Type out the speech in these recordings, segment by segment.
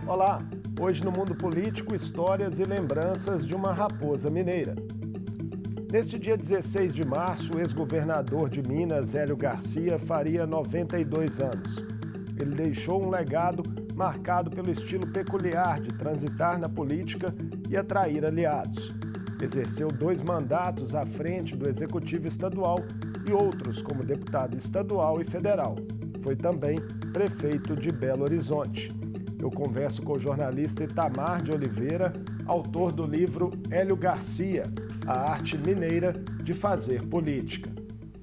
Olá! Hoje no Mundo Político, histórias e lembranças de uma raposa mineira. Neste dia 16 de março, o ex-governador de Minas, Hélio Garcia, faria 92 anos. Ele deixou um legado marcado pelo estilo peculiar de transitar na política e atrair aliados. Exerceu 2 mandatos à frente do Executivo Estadual e outros como deputado estadual e federal. Foi também prefeito de Belo Horizonte. Eu converso com o jornalista Itamar de Oliveira, autor do livro Hélio Garcia, a arte mineira de fazer política.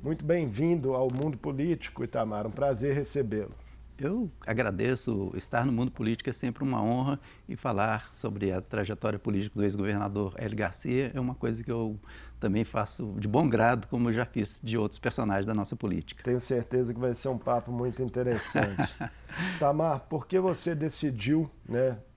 Muito bem-vindo ao Mundo Político, Itamar, um prazer recebê-lo. Eu agradeço. Estar no Mundo Político é sempre uma honra, e falar sobre a trajetória política do ex-governador Hélio Garcia é uma coisa que eu também faço de bom grado, como eu já fiz de outros personagens da nossa política. Tenho certeza que vai ser um papo muito interessante. Itamar, por que você decidiu,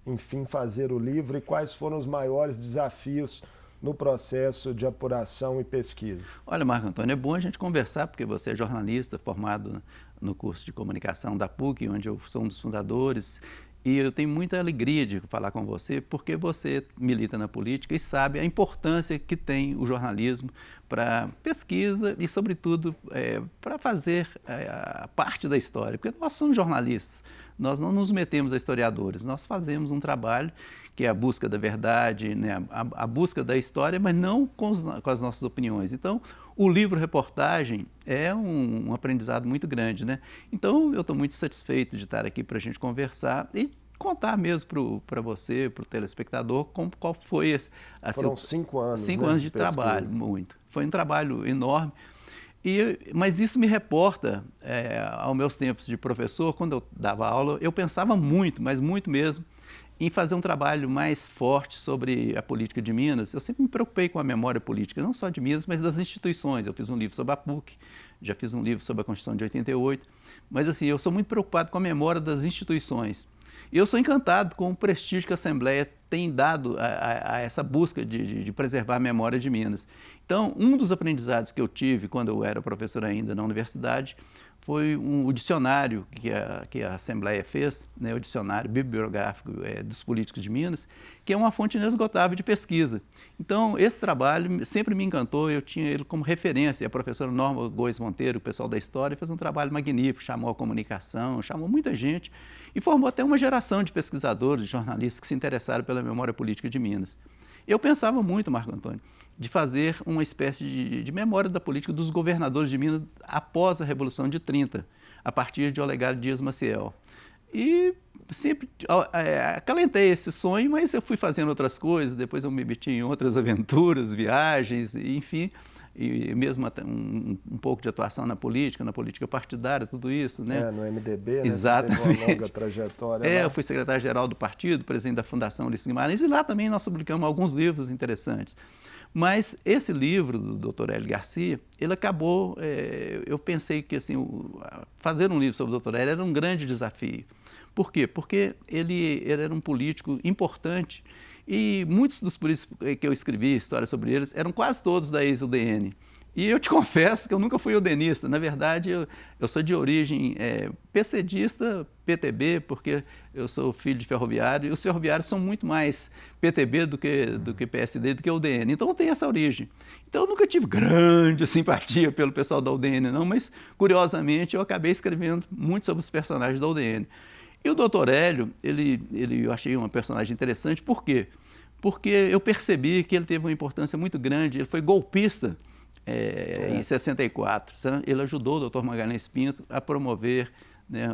enfim, fazer o livro e quais foram os maiores desafios no processo de apuração e pesquisa? Olha, Marco Antônio, é bom a gente conversar, porque você é jornalista formado no curso de comunicação da PUC, onde eu sou um dos fundadores, e eu tenho muita alegria de falar com você, porque você milita na política e sabe a importância que tem o jornalismo para pesquisa e, sobretudo, para fazer a parte da história, porque nós somos jornalistas, nós não nos metemos a historiadores, nós fazemos um trabalho que é a busca da verdade, a busca da história, mas não com as nossas opiniões. Então, o livro-reportagem é um aprendizado muito grande, Então, eu estou muito satisfeito de estar aqui para a gente conversar e contar mesmo para você, para o telespectador, qual foi esse... Foram 5 anos, 5 anos de trabalho, muito. Foi um trabalho enorme. Mas isso me reporta aos meus tempos de professor. Quando eu dava aula, eu pensava muito, mas muito mesmo, em fazer um trabalho mais forte sobre a política de Minas. Eu sempre me preocupei com a memória política, não só de Minas, mas das instituições. Eu fiz um livro sobre a PUC, já fiz um livro sobre a Constituição de 88, mas assim, eu sou muito preocupado com a memória das instituições. E eu sou encantado com o prestígio que a Assembleia tem dado a essa busca de preservar a memória de Minas. Então, um dos aprendizados que eu tive quando eu era professor ainda na universidade foi o dicionário que a Assembleia fez, o dicionário bibliográfico dos políticos de Minas, que é uma fonte inesgotável de pesquisa. Então, esse trabalho sempre me encantou, eu tinha ele como referência. A professora Norma Góes Monteiro, o pessoal da História, fez um trabalho magnífico, chamou a comunicação, chamou muita gente e formou até uma geração de pesquisadores, de jornalistas que se interessaram pela memória política de Minas. Eu pensava muito, Marco Antônio, de fazer uma espécie de memória da política dos governadores de Minas após a Revolução de 30, a partir de Olegário Dias Maciel. E sempre acalentei esse sonho, mas eu fui fazendo outras coisas, depois eu me meti em outras aventuras, viagens, enfim, e mesmo até um pouco de atuação na política partidária, tudo isso, no MDB, Exatamente. Você teve uma longa trajetória lá. Eu fui secretário-geral do partido, presidente da Fundação Ulisses Guimarães, e lá também nós publicamos alguns livros interessantes. Mas esse livro do Dr. Hélio Garcia, ele acabou, eu pensei que assim, fazer um livro sobre o Dr. Hélio era um grande desafio. Por quê? Porque ele era um político importante e muitos dos políticos que eu escrevi histórias sobre eles eram quase todos da ex-UDN. E eu te confesso que eu nunca fui udenista. Na verdade, eu sou de origem PCdista, PTB, porque eu sou filho de ferroviário, e os ferroviários são muito mais PTB do que PSD, do que UDN. Então, eu tenho essa origem. Então, eu nunca tive grande simpatia pelo pessoal da UDN, não, mas, curiosamente, eu acabei escrevendo muito sobre os personagens da UDN. E o Dr. Hélio, eu achei uma personagem interessante. Por quê? Porque eu percebi que ele teve uma importância muito grande, ele foi golpista, em 64, ele ajudou o Dr. Magalhães Pinto a promover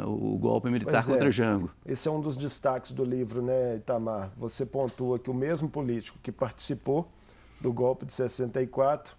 o golpe militar contra Jango. Esse é um dos destaques do livro, Itamar? Você pontua que o mesmo político que participou do golpe de 64,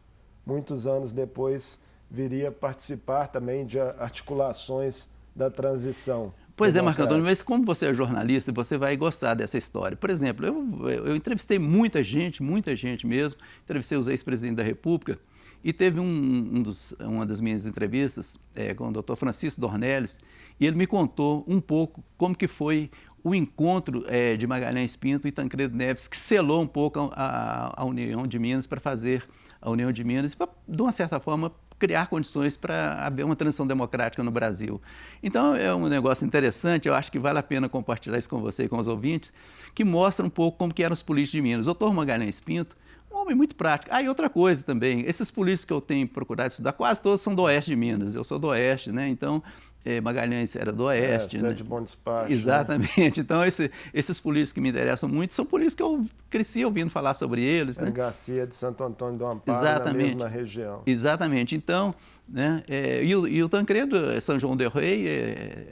muitos anos depois, viria participar também de articulações da transição. Pois é, Marco Antônio, mas como você é jornalista, você vai gostar dessa história. Por exemplo, eu entrevistei muita gente mesmo, entrevistei os ex-presidentes da República, e teve uma das minhas entrevistas com o Dr. Francisco Dornelles, e ele me contou um pouco como que foi o encontro de Magalhães Pinto e Tancredo Neves, que selou um pouco a União de Minas para fazer a União de Minas, para, de uma certa forma, criar condições para haver uma transição democrática no Brasil. Então, é um negócio interessante, eu acho que vale a pena compartilhar isso com você e com os ouvintes, que mostra um pouco como que eram os políticos de Minas. O doutor Magalhães Pinto, um homem muito prático. E outra coisa também, esses políticos que eu tenho procurado estudar, quase todos são do oeste de Minas, eu sou do oeste, né? Então, Magalhães era do oeste. Você é né? de bom despacho. Exatamente. Né? Então, esses políticos que me interessam muito são políticos que eu cresci ouvindo falar sobre eles. Né? Garcia de Santo Antônio do Amparo, Exatamente. na mesma região. Exatamente. Então, né, e o Tancredo, São João del Rei,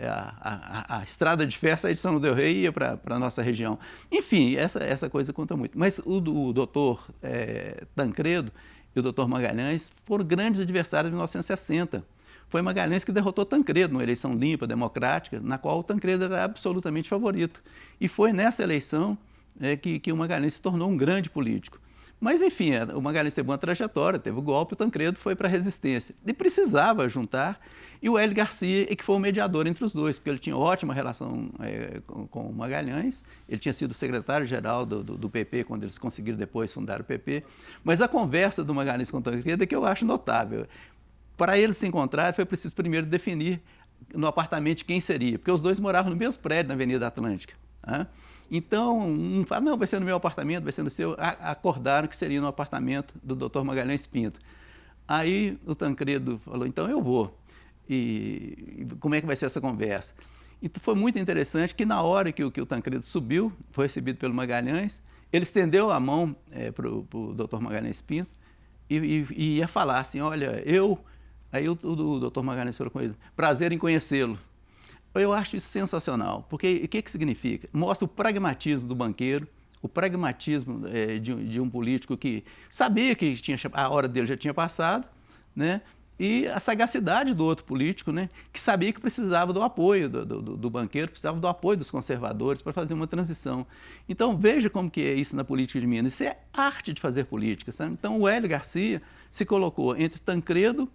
a estrada de ferro sai de São João del Rei ia para a nossa região. Enfim, essa coisa conta muito. Mas o doutor Tancredo e o doutor Magalhães foram grandes adversários de 1960. Foi Magalhães que derrotou Tancredo numa eleição limpa, democrática, na qual o Tancredo era absolutamente favorito. E foi nessa eleição que o Magalhães se tornou um grande político. Mas, enfim, o Magalhães teve uma trajetória, teve o golpe, o Tancredo foi para a resistência. E precisava juntar, e o Hélio Garcia que foi o mediador entre os dois, porque ele tinha ótima relação com o Magalhães, ele tinha sido secretário-geral do PP, quando eles conseguiram depois fundar o PP. Mas a conversa do Magalhães com o Tancredo é que eu acho notável. Para eles se encontrarem, foi preciso primeiro definir no apartamento de quem seria, porque os dois moravam no mesmo prédio na Avenida Atlântica. Né? Então, um fala, não, vai ser no meu apartamento, vai ser no seu. Acordaram que seria no apartamento do doutor Magalhães Pinto. Aí o Tancredo falou, então eu vou. E como é que vai ser essa conversa? Então, foi muito interessante que na hora que o Tancredo subiu, foi recebido pelo Magalhães, ele estendeu a mão para o doutor Magalhães Pinto e ia falar assim, olha, Aí o doutor Magalhães falou com ele, prazer em conhecê-lo. Eu acho isso sensacional, porque o que significa? Mostra o pragmatismo do banqueiro, o pragmatismo de um político que sabia que a hora dele já tinha passado, né? E a sagacidade do outro político, né? Que sabia que precisava do apoio do banqueiro, precisava do apoio dos conservadores para fazer uma transição. Então, veja como que é isso na política de Minas. Isso é arte de fazer política. Sabe? Então, o Hélio Garcia se colocou entre Tancredo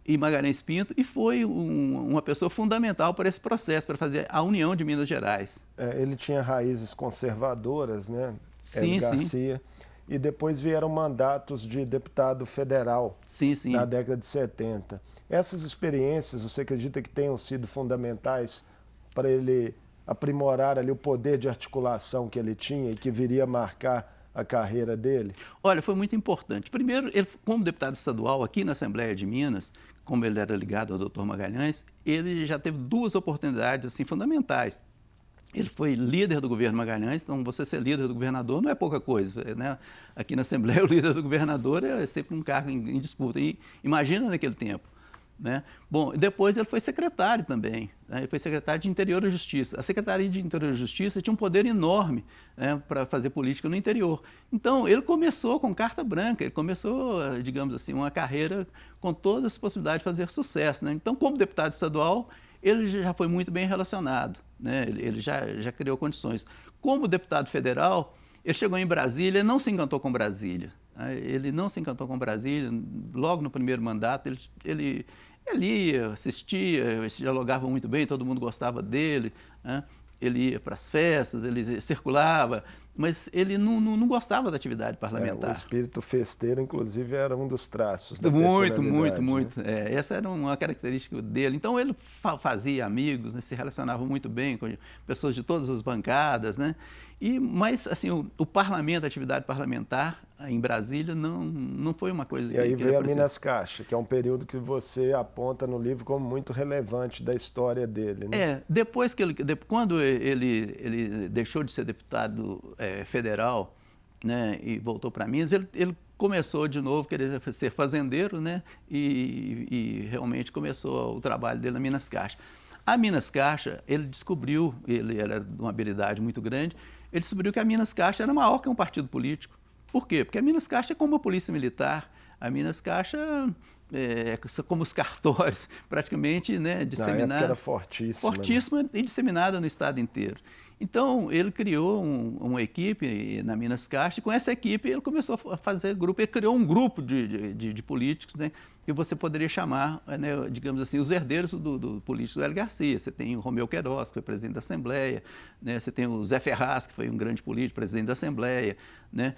e Magalhães Pinto, e foi uma pessoa fundamental para esse processo, para fazer a união de Minas Gerais. Ele tinha raízes conservadoras, né? Sim, Garcia. Sim. E depois vieram mandatos de deputado federal na década de 70. Essas experiências, você acredita que tenham sido fundamentais para ele aprimorar ali o poder de articulação que ele tinha e que viria a marcar a carreira dele? Olha, foi muito importante. Primeiro, ele, como deputado estadual aqui na Assembleia de Minas, como ele era ligado ao doutor Magalhães, ele já teve duas oportunidades assim, fundamentais. Ele foi líder do governo Magalhães, então você ser líder do governador não é pouca coisa. Né? Aqui na Assembleia, o líder do governador é sempre um cargo em disputa. E imagina naquele tempo. Né? Bom, depois ele foi secretário também, né? Ele foi secretário de Interior e Justiça. A Secretaria de Interior e Justiça tinha um poder enorme, né, para fazer política no interior. Então, ele começou com carta branca, ele começou, digamos assim, uma carreira com todas as possibilidades de fazer sucesso. Né? Então, como deputado estadual, ele já foi muito bem relacionado, né? Ele já criou condições. Como deputado federal, ele chegou em Brasília, não se encantou com Brasília. Ele não se encantou com Brasília, logo no primeiro mandato, ele ia, assistia, dialogava muito bem, todo mundo gostava dele, né? Ele ia para as festas, ele circulava, mas ele não gostava da atividade parlamentar. O espírito festeiro, inclusive, era um dos traços da Muito. Essa era uma característica dele. Então, ele fazia amigos, né? Se relacionava muito bem com pessoas de todas as bancadas, né? Mas, assim, o parlamento, a atividade parlamentar em Brasília não foi uma coisa... E aí veio a Minas Caixa, que é um período que você aponta no livro como muito relevante da história dele, né? Depois quando ele deixou de ser deputado federal, né, e voltou para Minas, ele começou de novo a querer ser fazendeiro, né, e realmente começou o trabalho dele na Minas Caixa. A Minas Caixa, ele descobriu, ele era de uma habilidade muito grande, ele descobriu que a Minas Caixa era maior que um partido político. Por quê? Porque a Minas Caixa é como a polícia militar, a Minas Caixa é como os cartórios, praticamente, né, disseminada. Na época era fortíssima. Fortíssima, né? E disseminada no estado inteiro. Então, ele criou uma equipe na Minas Caixa, e com essa equipe ele começou a fazer grupo, ele criou um grupo de políticos, né, que você poderia chamar, né, digamos assim, os herdeiros do político do Hélio Garcia. Você tem o Romeu Queiroz, que foi presidente da Assembleia, né, você tem o Zé Ferraz, que foi um grande político, presidente da Assembleia, né,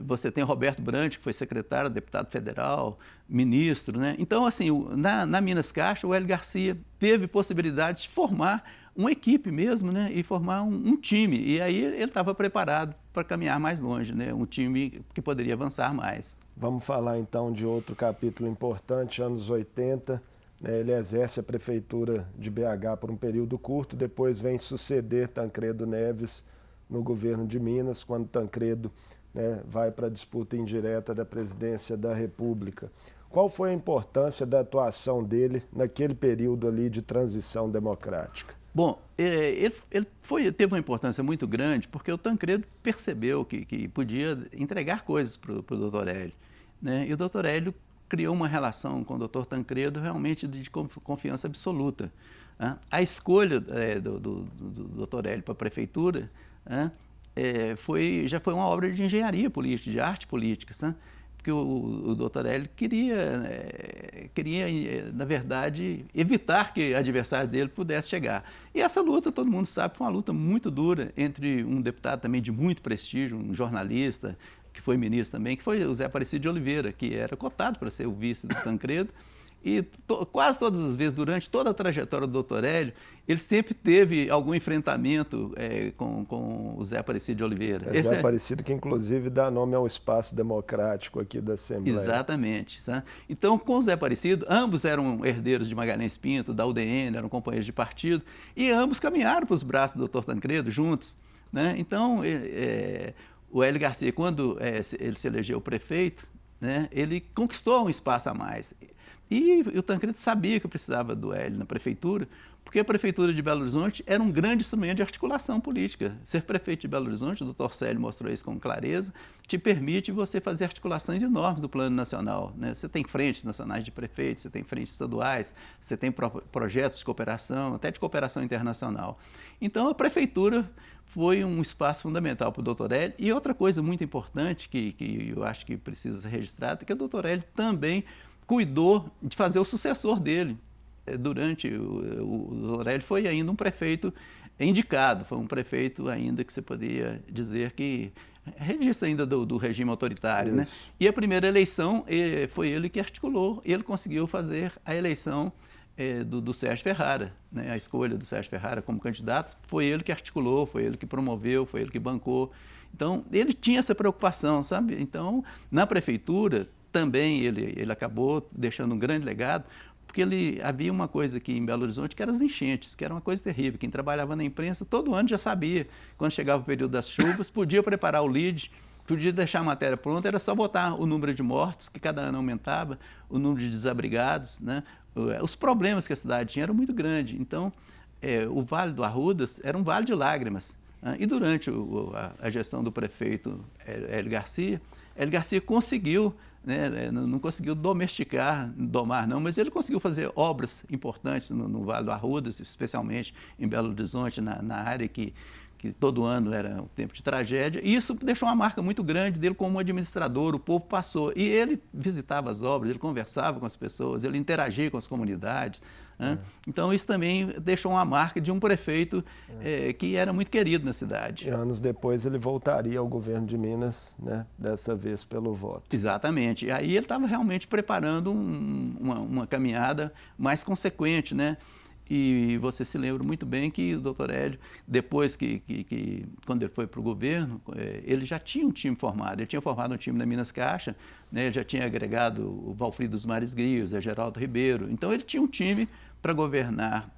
Você tem Roberto Brant, que foi secretário, deputado federal, ministro, né? Então, assim, na Minas Caixa, o Hélio Garcia teve possibilidade de formar uma equipe mesmo, né? E formar um time. E aí ele estava preparado para caminhar mais longe, né? Um time que poderia avançar mais. Vamos falar então de outro capítulo importante, anos 80. Ele exerce a prefeitura de BH por um período curto, depois vem suceder Tancredo Neves no governo de Minas, quando Tancredo vai para a disputa indireta da presidência da República. Qual foi a importância da atuação dele naquele período ali de transição democrática? Bom, ele teve uma importância muito grande porque o Tancredo percebeu que podia entregar coisas para o doutor Hélio, né? E o doutor Hélio criou uma relação com o doutor Tancredo realmente de confiança absoluta. Né? A escolha do doutor Hélio para a prefeitura, né? Já foi uma obra de engenharia política, de arte política, né? Porque o doutor Hélio queria, na verdade, evitar que adversário dele pudesse chegar. E essa luta, todo mundo sabe, foi uma luta muito dura entre um deputado também de muito prestígio, um jornalista, que foi ministro também, que foi o Zé Aparecido de Oliveira, que era cotado para ser o vice do Tancredo. E quase todas as vezes, durante toda a trajetória do doutor Hélio, ele sempre teve algum enfrentamento com o Zé Aparecido de Oliveira. Zé Aparecido que, inclusive, dá nome ao espaço democrático aqui da Assembleia. Exatamente. Tá? Então, com o Zé Aparecido, ambos eram herdeiros de Magalhães Pinto, da UDN, eram companheiros de partido, e ambos caminharam para os braços do doutor Tancredo juntos. Né? Então, o Hélio Garcia, quando ele se elegeu prefeito, né, ele conquistou um espaço a mais. E o Tancredo sabia que precisava do Hélio na prefeitura, porque a prefeitura de Belo Horizonte era um grande instrumento de articulação política. Ser prefeito de Belo Horizonte, o doutor Célio mostrou isso com clareza, te permite você fazer articulações enormes do plano nacional. Né? Você tem frentes nacionais de prefeitos, você tem frentes estaduais, você tem projetos de cooperação, até de cooperação internacional. Então, a prefeitura foi um espaço fundamental para o doutor Hélio. E outra coisa muito importante que eu acho que precisa ser registrada é que o doutor Hélio também cuidou de fazer o sucessor dele. Durante o doutor Hélio foi ainda um prefeito indicado, foi um prefeito ainda que você poderia dizer que registro ainda do regime autoritário. Né? E a primeira eleição foi ele que articulou, ele conseguiu fazer a eleição do Sérgio Ferrara, né? A escolha do Sérgio Ferrara como candidato, foi ele que articulou, foi ele que promoveu, foi ele que bancou. Então, ele tinha essa preocupação, sabe? Então, na prefeitura, também ele acabou deixando um grande legado, porque havia uma coisa aqui em Belo Horizonte que eram as enchentes, que era uma coisa terrível. Quem trabalhava na imprensa todo ano já sabia, quando chegava o período das chuvas, podia preparar o lead, podia deixar a matéria pronta, era só botar o número de mortos, que cada ano aumentava, o número de desabrigados, né? Os problemas que a cidade tinha eram muito grandes. Então, o Vale do Arrudas era um vale de lágrimas. Né? E durante a gestão do prefeito Hélio Garcia conseguiu, né, não conseguiu domar não, mas ele conseguiu fazer obras importantes no Vale do Arrudas, especialmente em Belo Horizonte, na área que todo ano era um tempo de tragédia, e isso deixou uma marca muito grande dele como administrador. O povo passou, e ele visitava as obras, ele conversava com as pessoas, ele interagia com as comunidades. Né? Então isso também deixou uma marca de um prefeito que era muito querido na cidade. E anos depois ele voltaria ao governo de Minas, né? Dessa vez pelo voto. Exatamente. E aí ele estava realmente preparando uma caminhada mais consequente, né? E você se lembra muito bem que o doutor Hélio, depois quando ele foi para o governo, ele já tinha um time formado. Ele tinha formado um time na Minas Caixa, né? Ele já tinha agregado o Valfrido dos Mares Grios, o Geraldo Ribeiro. Então ele tinha um time para governar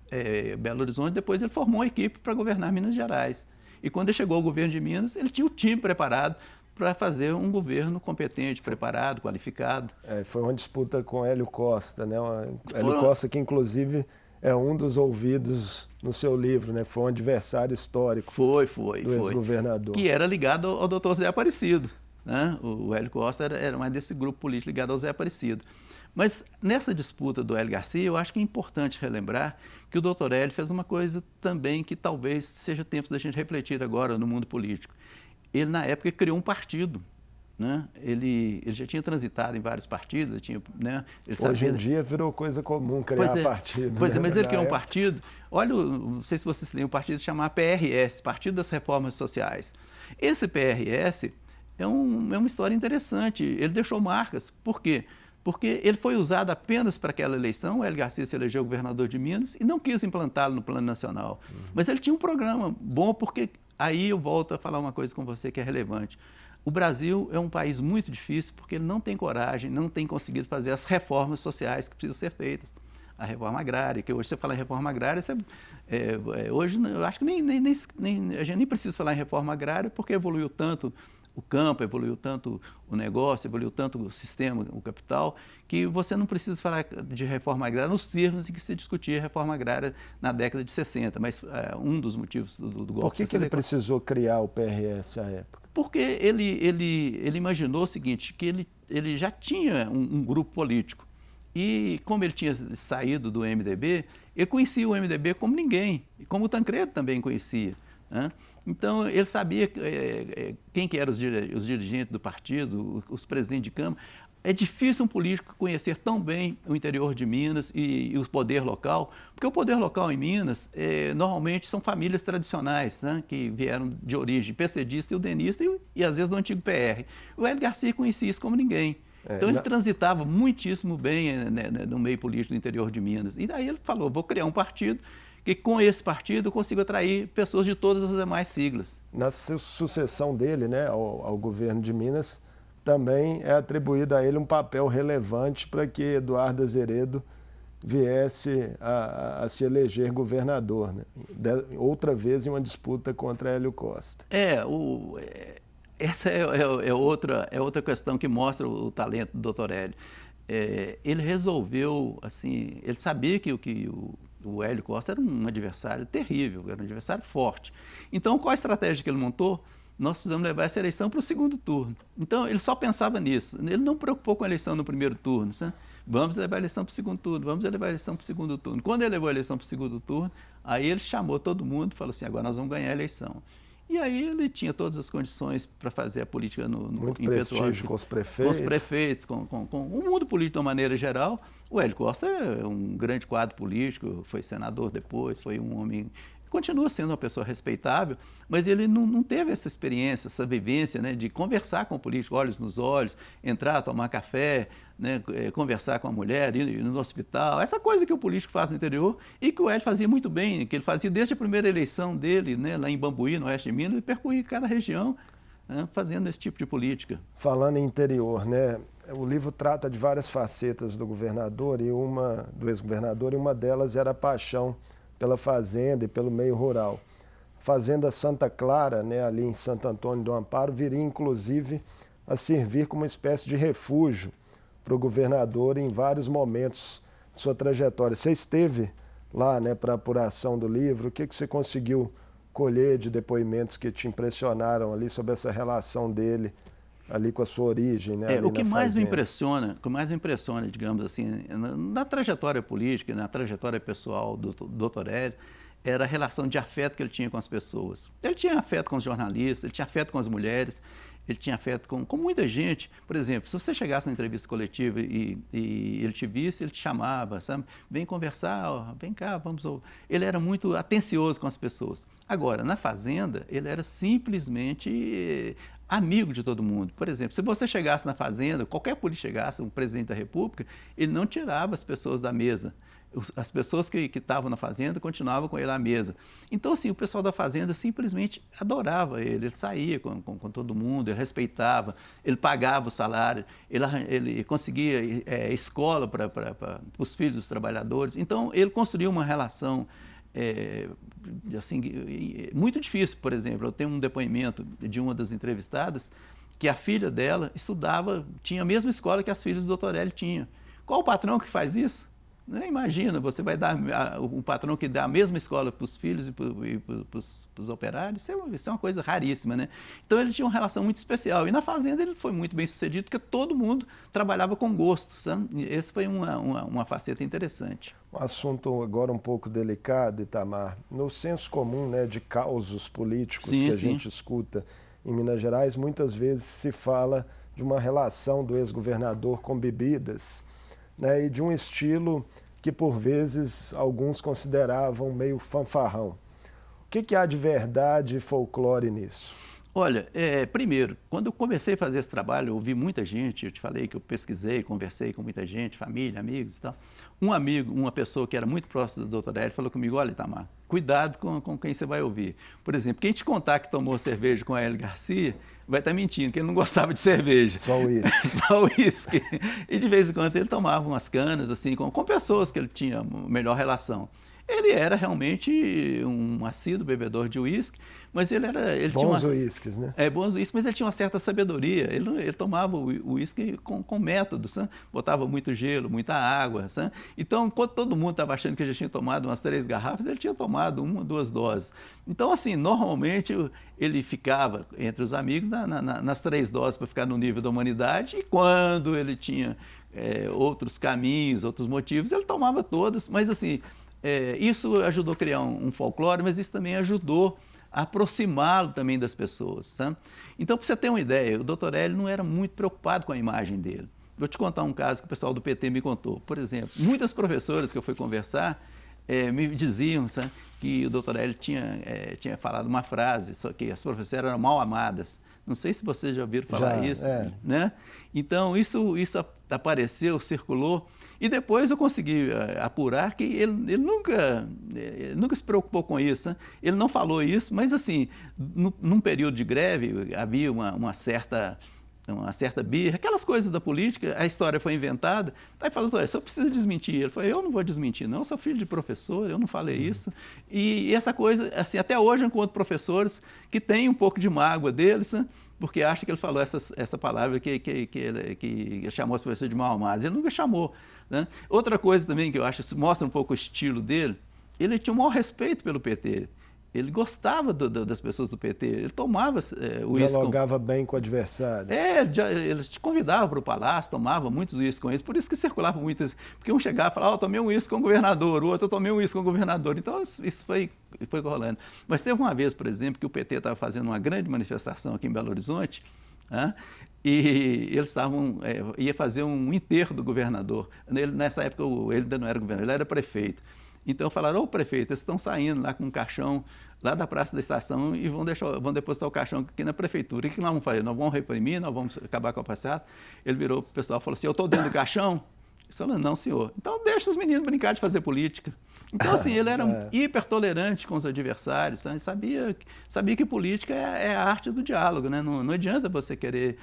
Belo Horizonte, depois ele formou uma equipe para governar Minas Gerais. E quando ele chegou ao governo de Minas, ele tinha o time preparado para fazer um governo competente, preparado, qualificado. Foi uma disputa com Hélio Costa, né? Hélio Costa que, inclusive, é um dos ouvidos no seu livro, né? Foi um adversário histórico do ex-governador. Que era ligado ao doutor Zé Aparecido. Né? O Hélio Costa era mais desse grupo político ligado ao Zé Aparecido. Mas nessa disputa do Hélio Garcia, eu acho que é importante relembrar que o doutor Hélio fez uma coisa também que talvez seja tempo da gente refletir agora no mundo político. Ele, na época, criou um partido. Né? Ele já tinha transitado em vários partidos, né? Hoje em dia virou coisa comum criar partido. Pois é, mas ele criou um partido. Olha, não sei se vocês lembram, um partido chamado PRS, Partido das Reformas Sociais. Esse PRS é uma história interessante. Ele deixou marcas. Por quê? Porque ele foi usado apenas para aquela eleição. O Hélio Garcia se elegeu governador de Minas e não quis implantá-lo no plano nacional. Mas ele tinha um programa bom, porque aí eu volto a falar uma coisa com você que é relevante. O Brasil é um país muito difícil porque ele não tem coragem, não tem conseguido fazer as reformas sociais que precisam ser feitas. A reforma agrária, que hoje você fala em reforma agrária, hoje eu acho que a gente nem precisa falar em reforma agrária porque evoluiu tanto o campo, evoluiu tanto o negócio, evoluiu tanto o sistema, o capital, que você não precisa falar de reforma agrária nos termos em que se discutia reforma agrária na década de 60, mas um dos motivos do golpe... Por que ele precisou criar o PRS à época? Porque ele imaginou o seguinte, que ele já tinha um grupo político e como ele tinha saído do MDB, ele conhecia o MDB como ninguém, e como o Tancredo também conhecia, né? Então, ele sabia quem que eram os dirigentes do partido, os presidentes de Câmara. É difícil um político conhecer tão bem o interior de Minas e o poder local, porque o poder local em Minas, normalmente, são famílias tradicionais, né, que vieram de origem PCDista e udenista e às vezes, do antigo PR. O Hélio Garcia conhecia isso como ninguém. Então, ele transitava muitíssimo bem no meio político do interior de Minas. E daí ele falou, vou criar um partido que com esse partido eu consigo atrair pessoas de todas as demais siglas. Na sucessão dele, né, ao governo de Minas, também é atribuído a ele um papel relevante para que Eduardo Azeredo viesse a se eleger governador, né? Outra vez em uma disputa contra Hélio Costa. Essa é outra questão que mostra o talento do Dr. Hélio. Ele resolveu, assim, ele sabia que o Hélio Costa era um adversário terrível, era um adversário forte. Então, qual a estratégia que ele montou? Nós precisamos levar essa eleição para o segundo turno. Então, ele só pensava nisso. Ele não preocupou com a eleição no primeiro turno. Sabe? Vamos levar a eleição para o segundo turno, vamos levar a eleição para o segundo turno. Quando ele levou a eleição para o segundo turno, aí ele chamou todo mundo e falou assim, agora nós vamos ganhar a eleição. E aí ele tinha todas as condições para fazer a política muito prestígio com os prefeitos. Com os prefeitos, com o mundo político de uma maneira geral. O Hélio Costa é um grande quadro político, foi senador depois, foi um homem... Continua sendo uma pessoa respeitável, mas ele não teve essa experiência, essa vivência, né, de conversar com o político, olhos nos olhos, entrar, tomar café, né, conversar com a mulher, ir no hospital, essa coisa que o político faz no interior e que o Hélio fazia muito bem, que ele fazia desde a primeira eleição dele, né, lá em Bambuí, no oeste de Minas, ele percorria cada região, né, fazendo esse tipo de política. Falando em interior, né, o livro trata de várias facetas do governador do ex-governador, e uma delas era a paixão pela fazenda e pelo meio rural. A Fazenda Santa Clara, né, ali em Santo Antônio do Amparo, viria inclusive a servir como uma espécie de refúgio para o governador em vários momentos de sua trajetória. Você esteve lá, né, para a apuração do livro, o que você conseguiu colher de depoimentos que te impressionaram ali sobre essa relação dele ali com a sua origem, né? O que mais me impressiona, digamos assim, na trajetória política, na trajetória pessoal do Dr. Hélio, era a relação de afeto que ele tinha com as pessoas. Ele tinha afeto com os jornalistas, ele tinha afeto com as mulheres, ele tinha afeto com muita gente. Por exemplo, se você chegasse na entrevista coletiva e ele te visse, ele te chamava, sabe? Vem conversar, ó, vem cá, vamos... Ele era muito atencioso com as pessoas. Agora, na Fazenda, ele era simplesmente amigo de todo mundo. Por exemplo, se você chegasse na Fazenda, qualquer político chegasse, um presidente da República, ele não tirava as pessoas da mesa. As pessoas que estavam na Fazenda continuavam com ele à mesa. Então, assim, o pessoal da Fazenda simplesmente adorava ele. Ele saía com todo mundo, ele respeitava, ele pagava o salário, ele conseguia escola para os filhos dos trabalhadores. Então, ele construiu uma relação assim, muito difícil. Por exemplo, eu tenho um depoimento de uma das entrevistadas que a filha dela tinha a mesma escola que as filhas do Dr. Hélio tinham. Qual o patrão que faz isso? Imagina, você vai dar um patrão que dá a mesma escola para os filhos e para os operários, isso é uma coisa raríssima, né? Então ele tinha uma relação muito especial. E na Fazenda ele foi muito bem sucedido, porque todo mundo trabalhava com gosto, sabe? Esse foi uma faceta interessante. Um assunto agora um pouco delicado, Itamar. No senso comum, né, de causos políticos que a gente escuta em Minas Gerais, muitas vezes se fala de uma relação do ex-governador com bebidas, né, e de um estilo que, por vezes, alguns consideravam meio fanfarrão. O que há de verdade e folclore nisso? Olha, primeiro, quando eu comecei a fazer esse trabalho, eu ouvi muita gente, eu te falei que eu pesquisei, conversei com muita gente, família, amigos e tal. Um amigo, uma pessoa que era muito próxima do Dr. Hélio, falou comigo, olha, Itamar, cuidado com quem você vai ouvir. Por exemplo, quem te contar que tomou cerveja com a Hélio Garcia, vai estar mentindo, que ele não gostava de cerveja. Só uísque. Só uísque. E de vez em quando ele tomava umas canas, assim, com pessoas que ele tinha melhor relação. Ele era realmente um assíduo bebedor de uísque, mas ele tinha Bons uísques, né? bons uísques, mas ele tinha uma certa sabedoria. Ele tomava o uísque com método, sabe? Botava muito gelo, muita água, sabe? Então, quando todo mundo estava achando que já tinha tomado umas 3 garrafas, ele tinha tomado 1 ou 2 doses. Então, assim, normalmente ele ficava entre os amigos nas 3 doses para ficar no nível da humanidade, e quando ele tinha outros caminhos, outros motivos, ele tomava todas, mas assim, isso ajudou a criar um folclore, mas isso também ajudou a aproximá-lo também das pessoas. Tá? Então, para você ter uma ideia, o Dr. Hélio não era muito preocupado com a imagem dele. Vou te contar um caso que o pessoal do PT me contou. Por exemplo, muitas professoras que eu fui conversar me diziam, sabe, que o Dr. Hélio tinha falado uma frase, só que as professoras eram mal amadas. Não sei se vocês já ouviram falar isso, né? Então, isso apareceu, circulou, e depois eu consegui apurar que ele nunca se preocupou com isso, né? Ele não falou isso, mas assim, num período de greve havia uma certa birra, aquelas coisas da política, a história foi inventada, aí falou, olha, só precisa desmentir. Ele falou, eu não vou desmentir não, eu sou filho de professor, eu não falei isso. E essa coisa, assim, até hoje eu encontro professores que têm um pouco de mágoa deles, né? Porque acham que ele falou essa palavra que ele chamou as pessoas de mal-amadas. Ele nunca chamou, né? Outra coisa também que eu acho, mostra um pouco o estilo dele, ele tinha o maior respeito pelo PT. Ele gostava das pessoas do PT, ele tomava uísque. Dialogava bem com o adversário. Eles te convidavam para o palácio, tomava muitos uísques com eles, por isso que circulava muitos, porque um chegava e falava, eu tomei um uísque com o governador, o outro eu tomei um uísque com o governador, então isso foi rolando. Mas teve uma vez, por exemplo, que o PT estava fazendo uma grande manifestação aqui em Belo Horizonte, né? E eles ia fazer um enterro do governador. Nessa época ele ainda não era governador, ele era prefeito. Então falaram, ô prefeito, eles estão saindo lá com um caixão lá da Praça da Estação e vão depositar o caixão aqui na prefeitura. O que nós vamos fazer? Nós vamos reprimir, nós vamos acabar com a passeata? Ele virou para o pessoal e falou assim, eu estou dentro do caixão? Eles falaram, não senhor. Então deixa os meninos brincar de fazer política. Então assim, ele era hiper tolerante com os adversários, sabe? Sabia que política é a arte do diálogo, né? Não adianta você querer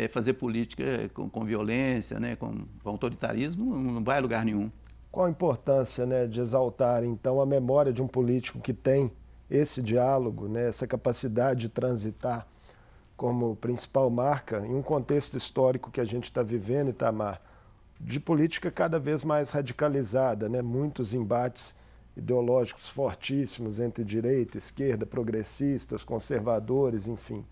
fazer política com violência, né? Com autoritarismo, não vai a lugar nenhum. Qual a importância, né, de exaltar, então, a memória de um político que tem esse diálogo, né, essa capacidade de transitar como principal marca em um contexto histórico que a gente está vivendo, Itamar, de política cada vez mais radicalizada, né, muitos embates ideológicos fortíssimos entre direita, esquerda, progressistas, conservadores, enfim,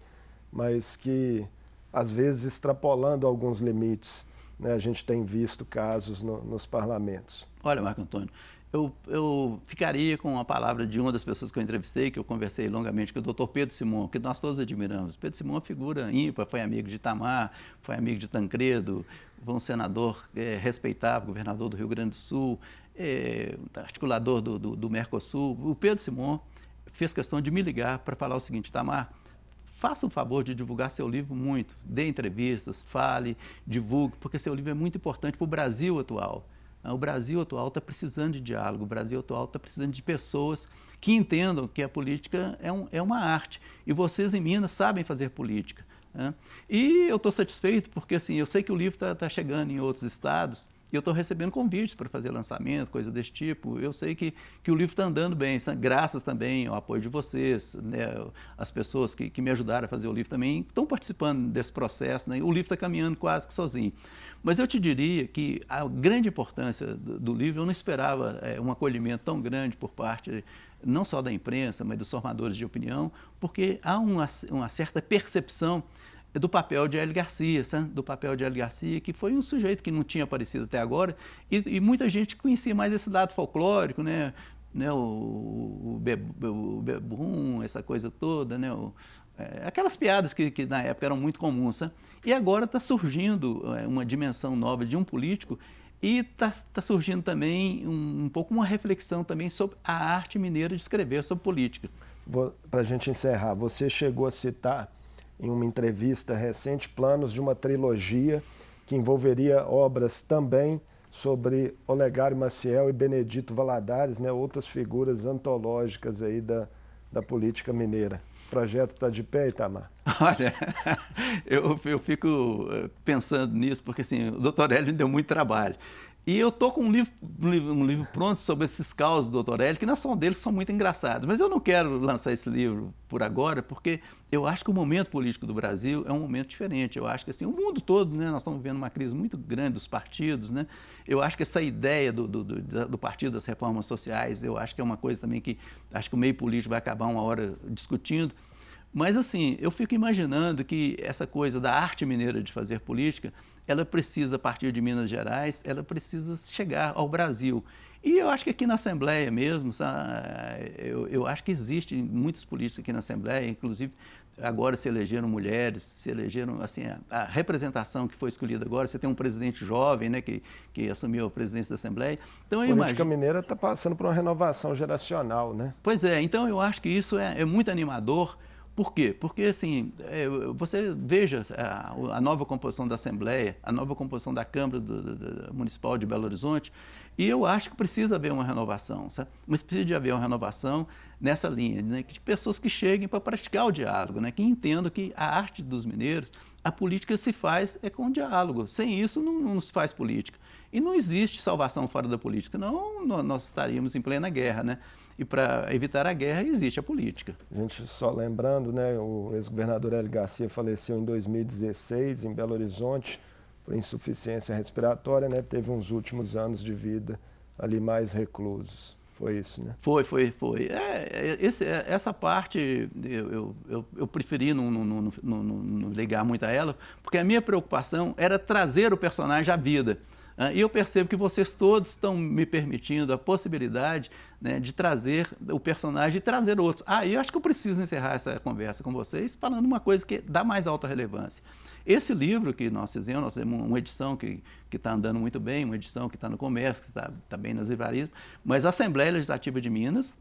mas que, às vezes, extrapolando alguns limites, né, a gente tem visto casos nos parlamentos. Olha, Marco Antônio, eu ficaria com a palavra de uma das pessoas que eu entrevistei, que eu conversei longamente, que é o Dr. Pedro Simão, que nós todos admiramos. Pedro Simão é uma figura ímpar, foi amigo de Itamar, foi amigo de Tancredo, foi um senador respeitável, governador do Rio Grande do Sul, articulador do Mercosul. O Pedro Simão fez questão de me ligar para falar o seguinte, Itamar, faça o favor de divulgar seu livro muito, dê entrevistas, fale, divulgue, porque seu livro é muito importante para o Brasil atual. O Brasil atual está precisando de diálogo, o Brasil atual está precisando de pessoas que entendam que a política é uma arte, e vocês em Minas sabem fazer política, né? E eu estou satisfeito porque assim, eu sei que o livro está chegando em outros estados, e eu estou recebendo convites para fazer lançamento, coisa desse tipo. Eu sei que o livro está andando bem, graças também ao apoio de vocês, né? As pessoas que me ajudaram a fazer o livro também estão participando desse processo, né? O livro está caminhando quase que sozinho. Mas eu te diria que a grande importância do livro, eu não esperava um acolhimento tão grande por parte não só da imprensa, mas dos formadores de opinião, porque há uma certa percepção do papel de Hélio Garcia, sabe? Do papel de Hélio Garcia, que foi um sujeito que não tinha aparecido até agora, e muita gente conhecia mais esse lado folclórico, né? O bebum, essa coisa toda, né? Aquelas piadas que na época eram muito comuns, sabe? E agora está surgindo uma dimensão nova de um político, e está surgindo também um pouco uma reflexão também sobre a arte mineira de escrever sobre política. Para a gente encerrar, você chegou a citar em uma entrevista recente, planos de uma trilogia que envolveria obras também sobre Olegário Maciel e Benedito Valadares, né, outras figuras antológicas aí da política mineira. O projeto está de pé, Itamar? Olha, eu fico pensando nisso, porque assim, o doutor Hélio me deu muito trabalho. E eu estou com um livro pronto sobre esses causos do Dr. Hélio, que não são deles, são muito engraçados. Mas eu não quero lançar esse livro por agora, porque eu acho que o momento político do Brasil é um momento diferente. Eu acho que assim, o mundo todo, né, nós estamos vivendo uma crise muito grande dos partidos, né? Eu acho que essa ideia do Partido das Reformas Sociais, eu acho que é uma coisa também que acho que o meio político vai acabar uma hora discutindo. Mas assim, eu fico imaginando que essa coisa da arte mineira de fazer política, ela precisa, a partir de Minas Gerais, ela precisa chegar ao Brasil. E eu acho que aqui na Assembleia mesmo, eu acho que existem muitos políticos aqui na Assembleia, inclusive agora se elegeram mulheres, se elegeram, assim, a representação que foi escolhida agora, você tem um presidente jovem, né, que assumiu a presidência da Assembleia. Então, a política mineira está passando por uma renovação geracional, né? Pois é, então eu acho que isso é muito animador. Por quê? Porque, assim, você veja a nova composição da Assembleia, a nova composição da Câmara Municipal de Belo Horizonte, e eu acho que precisa haver uma renovação, sabe? Mas precisa haver uma renovação nessa linha, né? De pessoas que cheguem para praticar o diálogo, né? Que entendam que a arte dos mineiros, a política se faz com diálogo. Sem isso, não se faz política. E não existe salvação fora da política, senão nós estaríamos em plena guerra, né? E para evitar a guerra, existe a política. A gente só lembrando, né, o ex-governador Hélio Garcia faleceu em 2016, em Belo Horizonte, por insuficiência respiratória, né? Teve uns últimos anos de vida ali mais reclusos. Foi isso, né? Foi. Essa parte eu preferi não ligar muito a ela, porque a minha preocupação era trazer o personagem à vida. E eu percebo que vocês todos estão me permitindo a possibilidade, né, de trazer o personagem e trazer outros. E eu acho que eu preciso encerrar essa conversa com vocês falando uma coisa que dá mais alta relevância. Esse livro que nós fizemos uma edição que está andando muito bem, uma edição que está no comércio, que está bem nas livrarias, mas a Assembleia Legislativa de Minas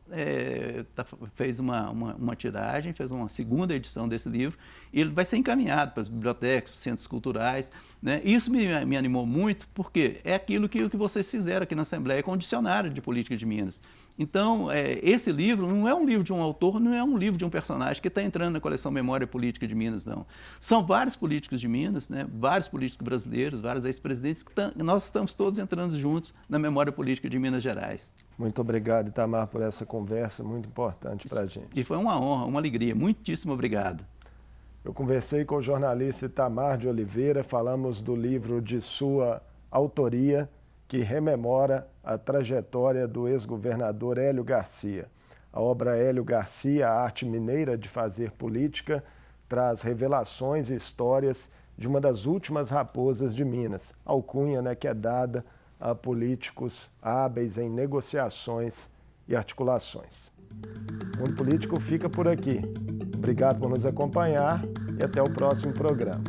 fez uma tiragem, fez uma segunda edição desse livro, e ele vai ser encaminhado para as bibliotecas, para os centros culturais, né? Isso me animou muito, porque é aquilo que vocês fizeram aqui na Assembleia com o Dicionário de Política de Minas. Então, esse livro não é um livro de um autor, não é um livro de um personagem que está entrando na coleção Memória Política de Minas, não. São vários políticos de Minas, né? Vários políticos brasileiros, vários ex-presidentes, nós estamos todos entrando juntos na Memória Política de Minas Gerais. Muito obrigado, Itamar, por essa conversa muito importante para a gente. E foi uma honra, uma alegria. Muitíssimo obrigado. Eu conversei com o jornalista Itamar de Oliveira, falamos do livro de sua autoria, que rememora a trajetória do ex-governador Hélio Garcia. A obra Hélio Garcia, a arte mineira de fazer política, traz revelações e histórias de uma das últimas raposas de Minas, alcunha, né, que é dada a políticos hábeis em negociações e articulações. O Mundo Político fica por aqui. Obrigado por nos acompanhar e até o próximo programa.